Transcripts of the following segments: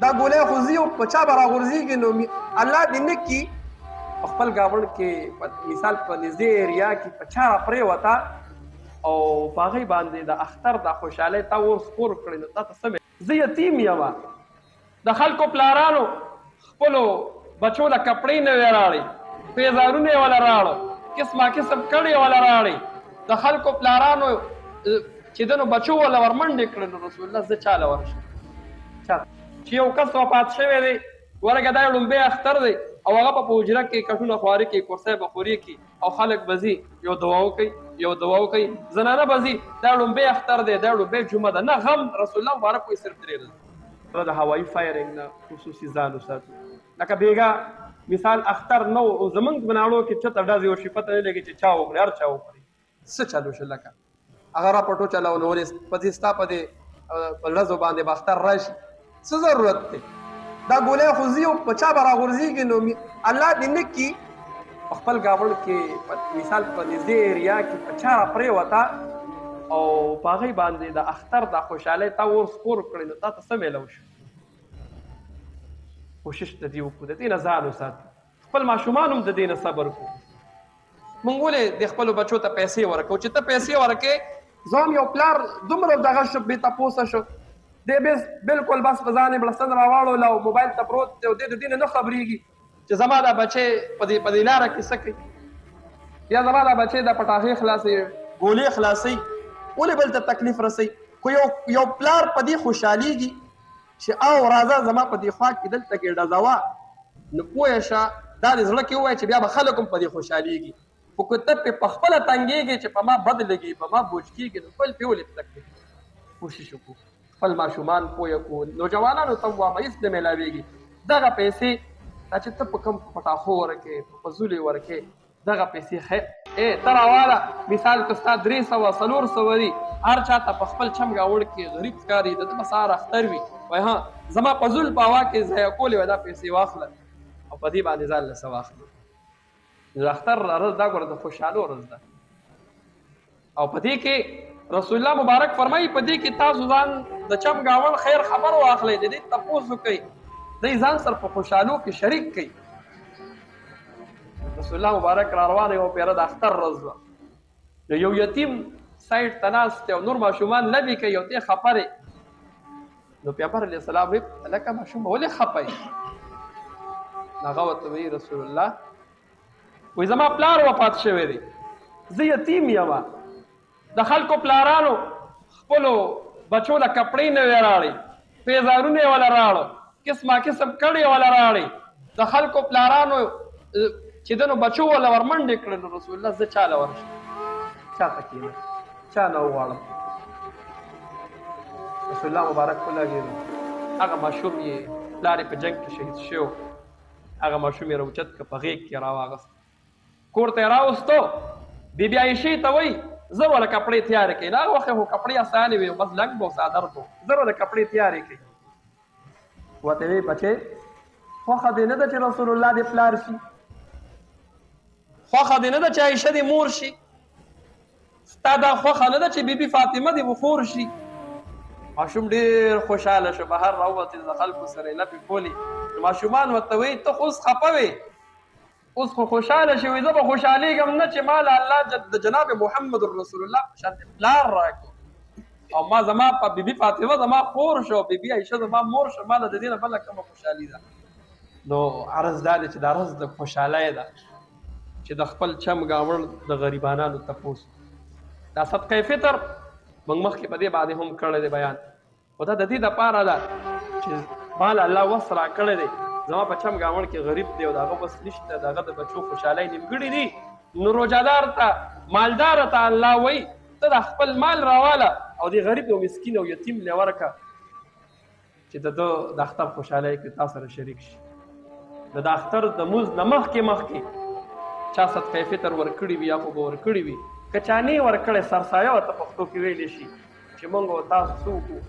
دا ګولۍ خوځي او په چا به راغورځېږي نو الله دې نه کي په خپل ګاونډ کې مثال په نږدې ایریا کې په چا راپرېوته او په هغې باندې د اختر د خوشحالۍ تا اور سپور کړې نو تا ته څه زه یتیم یم د خلکو پلارانو خپلو بچو له کپړې نه وې راړې پیزارونه یې وله راړه قسمه قسم کړې وله راړې د خلکو پلارانو چې دنو بچو وله ورمنډې کړې نو رسول الله زه چا له ورشم چې یو کس وفات شوی دی ورګه دا لومبی اختر دی او هغه په حجره کې کټونه خواري کوي کرسۍ به خوري کوي او خلک به ځي یو دعا وکوي زنانه به ځي دا لومبی اختر دی دا لومبی جمعه ده نه غم رسول الله مبارک وایي صرف درې ورځې د هوایي فایرنګ نه خصوصي ځان وساتو لکه بیګا مثال اختر نو زمونږ بناړو کې چته ډزې وشي پته نه لګي چې چا وکړي هر چا وکړي څه چلو شو لکه هغه راپټو چلاو نو ولې په دې ستا په دې ورځو باندې به اختر راشي څه ضرورت دی دا ګولۍ خوځي او په چا به راغورځېږي نو الله دې نه کي په خپل ګاونډ کې مثال په نږدې ایریا کې په چا راپرېوته او په هغې باندې د اختر د خوشحالۍ تا اور سپور کړې نو تا ته څه میلو شو کوشش د دې وکړو د دې نه ځان وساتو خپل ماشومان هم د دې نه صبر کړو موږ ولې د خپلو بچو ته پیسې ورکوو چې ته پیسې ورکې زه هم یو پلار دومره دغه شو بې تپوسه شو دی بلکل بس په ځان یې بړستن راواړوله او موبایل ته پروت دی او دی د دې نه خبرېږي چې زما دا بچی په دې لاره کې څه کوي یا زما دا بچی دا پټاخې خلاصوي ګولې خلاصوي ولې بل ته تکلیف رسوي خو یو پلار په دې خوشحالېږي چې او راځه زما په دې خوا کې دلته کې ډزوه نو پوه شه دا دې زړه کې ووایي چې بیا به خلک هم په دې خوشحالېږي خو که ته پې پخپله تنګېږې چې په ما بد لګي په ما بوج کېږي نو بل پې ولې تکلیف کوشش وکړو خپل ماشومان پوه کړو نوجوانانو ته وایم هېڅ نه میلاوېږي دغه پیسې دا چې ته په کوم پټاخو ورکې په فضولې ورکې دغه پیسې ته راواله مثال که ستا 300 400 دي هر چا ته په خپل چم ګاونډ کې غریب ښکاري د ده به سهار اختر وي وایي ها زما په زول په هوا کې ضایع کولې وه دا پیسې واخله او په دې باندې ځان له څه واخله د اختر ورځ دا ګوره د خوشحالو ورځ ده او په دې کې رسول الله مبارک فرمایي په دې کې تاسو ځان د چم ګاونډ خیر خبر واخلئ د دې تپوس وکئ دی ځان سره په خوشحالو کې شریک کړي رسول الله مبارک را روان یو پیره د اختر ورځ وه نو یو یتیم سایډ ته ناست دی او نور ماشومان لبې کوي او دی خفه دی نو پیغمبر علیه السلام وایي هلکه ماشوم ولې خفه یې هغه ورته وایي رسول الله وایي زما پلار وفات شوی دی زه یتیم یم د خلکو پلارانو خپلو بچو له کپړې نه وې راړې پیزارونه یې وله راړه قسمه قسم کړې وله راړې د خلکو پلارانو چې دنو بچو وله ورمنډې کړې نو رسول الله زه چا له ورشم چا ته کښېنم چا نه وغواړم رسول الله مبارک ولګېدو هغه ماشوم یې پلار یې په جنګ کې شهید شو هغه ماشوم یې راوچت که په غېږ کې راواغست کور ته یې راوستو بیبي عایشې ته وایي زه وله کپړې تیارې کړئ نو هغه وخت خو کپړې اسانې وې بس لنګ به څادر به زه وله کپړې تیارې کړئ ورته وایي بچې خوښه دې نه ده چې رسول الله دې پلار شي خوښه دې نه ده چې عایشه دې مور شي ستا دا خوښه نه ده چې بیبي فاطمه دې وفور شي ماشوم ډېر خوشحاله شو بهر راووتې د خلکو سره یې لپې کولې ماشومان ورته وایي ته خو اوس خفه وې اوس خو خوشحاله شوې زه به خوشحالېږم نه چې ما له الله د جناب محمد رسول الله په شان پلار راکړو او ما زما په بیبي فاطمه زما خور شو بیبي عایشه زما مور شو ما له د دې نه بله کومه خوشحالي ده نو عرض دا دی چې دا ورځ د خوشحالۍ ده چې د خپل چم ګاونډ د غریبانانو تپوس دا صدقه فطر موږ مخکې په دې باندې هم کړی دی بیان خو دا د دې دپاره ده چې مال الله وس راکړی دی زما په چم ګاونډ کې غریب دی او د هغه وس نشته د هغه د بچو خوشحالۍ نیمګړي دي نو روجادار ته مالدار ته الله وایي ته د خپل مال راواله او د غریب او مسکین او یتیم له ورکه چې د ده د اختر خوشحالۍ کې تا سره شریک شي د اختر د مونځ نه مخکې چا صدقه فطر ورکړي وي یا خو به ورکړي وي که چا نه یې ورکړی سرسایه ورته پښتو کې ویلی شي چې موږ او تاسو څه وکړو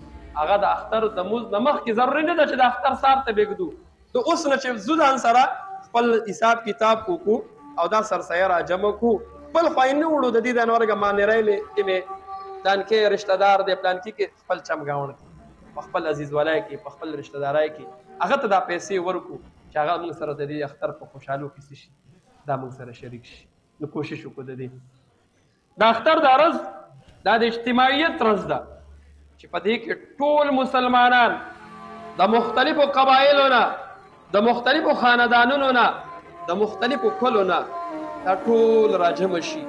هغه د اختر د مونځ نه مخکې ضروري نه ده چې د اختر سهار ته بېږدو د اوس نه چې زو ځان سره خپل حساب کتاب وکړو او دا سرسایه را جمع کړو خپل خوایې نه وړو د دې د نورګه مانیری کې مې پلانکې رشته دار دی پلانکې کې خپل چم ګاونډ په خپل عزیز ولای کې په خپل رشتہ دارای کې هغه ته دا پیسې ورکو چې هغه موږ سره د دې اختر په خوشحالو کې شي دا موږ سره شریک شي. نو کوشش وکړو د دې د اختر دا ورځ دا د اجتماعیت ورځ ده چې په دې کې ټول مسلمانان د مختلفو قبایلو نه د مختلفو خاندانونو نه د مختلفو کلو نه دا ټول راجمع شي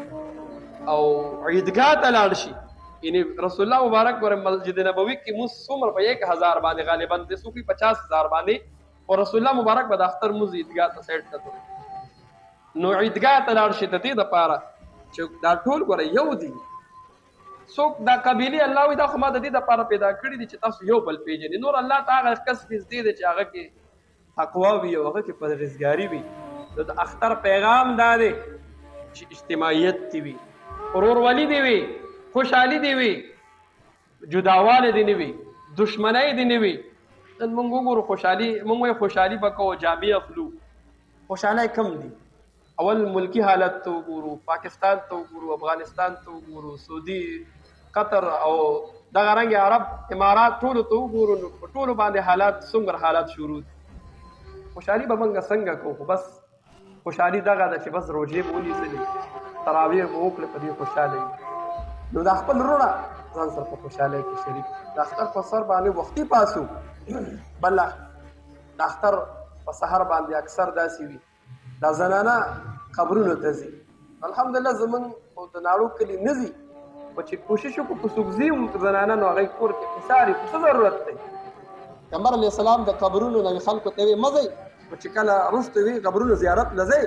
او عیدګاه ته لاړ شي. یعنی رسول الله مبارک ګوره مسجد نبوي کې موږ څومره په 1000 باندې غالبا د څوک 50,000 باندې او رسول الله مبارک به د اختر موږ عیدګاه ته سیټ کړو. نو عیدګاه ته لاړ شي د دې دپاره چې دا ټول ګوره یو دي. څوک دا قبیلې الله وي دا خو ما د دې دپاره پیدا کړي دي چې تاسو یو بل پېژنئ. نور الله ته هغه کس نږدې دی چې هغه کې تقوا وي او هغه کې پرهیزګاري وي. نو د اختر پیغام دا دی چې اجتماعیت دې وي، ورورولي دې وي، خوشحالي دې وي، جداواله دې نه وي، دشمنۍ دې نه وي. نن موږ وګورو خوشحالي موږ وایو خوشحالي به کوو جامې اخلو. خوشحالۍ کم دي. اول ملکی حالت ته وګورو، پاکستان ته وګورو، افغانستان ته وګورو، سعودي، قطر او دغه رنګې عرب امارات ټولو ته وګورو نو په ټولو باندې حالات څومره حالات شروع دي. خوشحالي به موږ څنګه کوو؟ خو بس خوشحالي دغه ده چې بس روژې به ونیسلې، تراویح به وکړې، په دې خوشحاله وي. نو دا خپل وروڼه ځان سره په خوشحالۍ کې شریک د اختر په سر باندې وختي پاسو. بله د اختر په سحر باندې اکثر داسې وي دا زنانه قبرونو ته ځي. الحمدلله زمونږ د ناړو کلي نه ځي خو چې کوشش وکړو که څوک ځي هم زنانه نو هغوی کور کې حصار یې څه ضرورت دی؟ پیغمبر علیه السلام د قبرونو نه خلکو ته ویې مه ځئ خو چې کله وروسته وي قبرونو زیارت له ځئ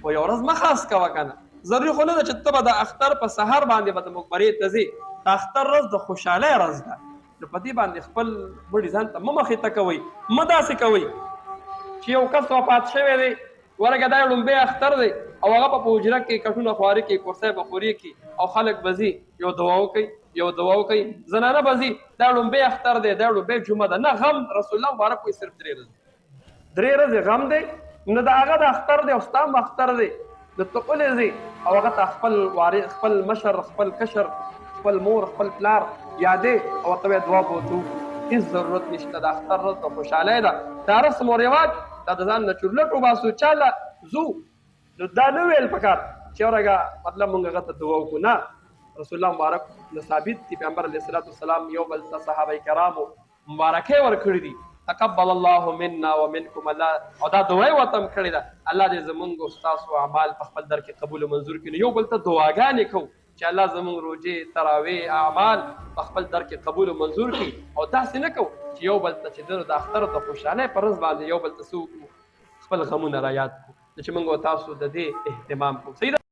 خو یو ورځ مه خاص کوه که نه. ضروري خو نه ده چې ته به د اختر په سحر باندې به د مقبرې ته ځې. د اختر ورځ د خوشحالۍ ورځ ده. نو په دې باندې خپل مړي ځان ته مه مخې ته کوئ، مه داسې کوئ چې یو کس وفات شوی دی ورګه دا لومبی اختر دی او هغه په حجره کې کټونه خواري کوي، کرسۍ به خوري کوي او خلک به ځي یو دعا وکوي یو دعا وکوي. زنانه به ځي دا لومبی اختر دی دا لومبی جمعه ده. نه غم رسول الله مبارک وایي صرف 3 ورځې 3 ورځې غم دی. نو د هغه د اختر دی او ستا هم اختر دی د ته ولې ځې او هغه ته خپل وارث خپل مشر خپل کشر خپل مور خپل پلار یادې او ورته دعا به ورته وکړو. هېڅ ضرورت نشته. د اختر ورځ د خوشحالۍ ده. دا رسم و رواج دا د ځان نه چورلټ وباسو چاله ځو نو دا نه ویل پکار چې ورګه مطلب موږ هغه ته دعا وکړو. نه رسول الله مبارک نه ثابت دي. پیغمبر علیه الصلاة والسلام یو بل ته صحابه کرامو مبارکۍ ورکړي دي تقبل الله منا ومنکم الله او دا دعا یې ورته هم کړې ده الله دې زمونږ او ستاسو اعمال په خپل در کې قبول او منظور کړي. یو بل ته دعاګانې کوو چې الله زمونږ روژې تراویح اعمال په خپل در کې قبول او منظور کړي او داسې نه کوو چې یو بل ته چې د اختر د خوشحالۍ په ورځ باندې یو بل ته څه وکړو خپل غمونه را یاد کړو. چې موږ او تاسو د دې اهتمام کوو. صحیح ده.